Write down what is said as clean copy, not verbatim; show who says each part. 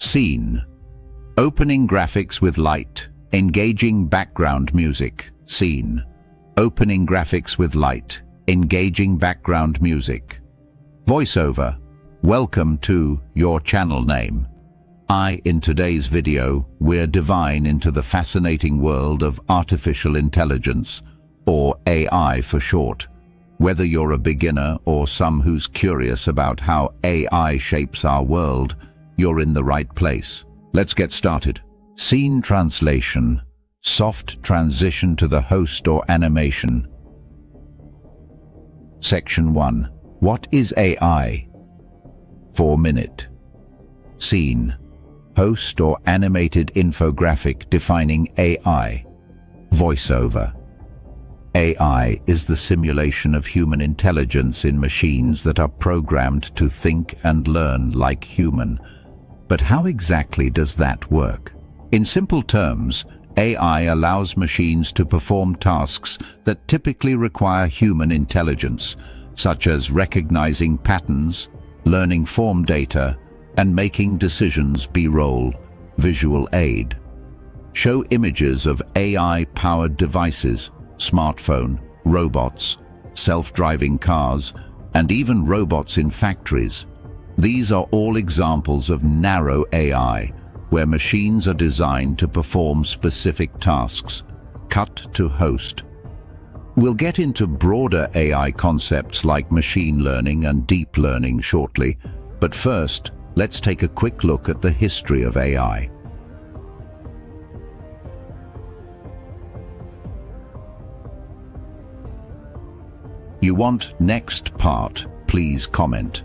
Speaker 1: Scene. Opening graphics with light. Engaging background music. Scene. Opening graphics with light. Engaging background music. Voiceover. Welcome to your channel name. In today's video, we're diving into the fascinating world of artificial intelligence, or AI for short. Whether you're a beginner or some who's curious about how AI shapes our world, you're in the right place. Let's get started. Scene translation. Soft transition to the host or animation. Section 1. What is AI? 4-minute. Scene. Host or animated infographic defining AI. Voiceover. AI is the simulation of human intelligence in machines that are programmed to think and learn like human. But how exactly does that work? In simple terms, AI allows machines to perform tasks that typically require human intelligence, such as recognizing patterns, learning form data, and making decisions. B-roll, visual aid. Show images of AI-powered devices, smartphone, robots, self-driving cars, and even robots in factories. These are all examples of narrow AI, where machines are designed to perform specific tasks. Cut to host. We'll get into broader AI concepts like machine learning and deep learning shortly, but first, let's take a quick look at the history of AI. You want next part? Please comment.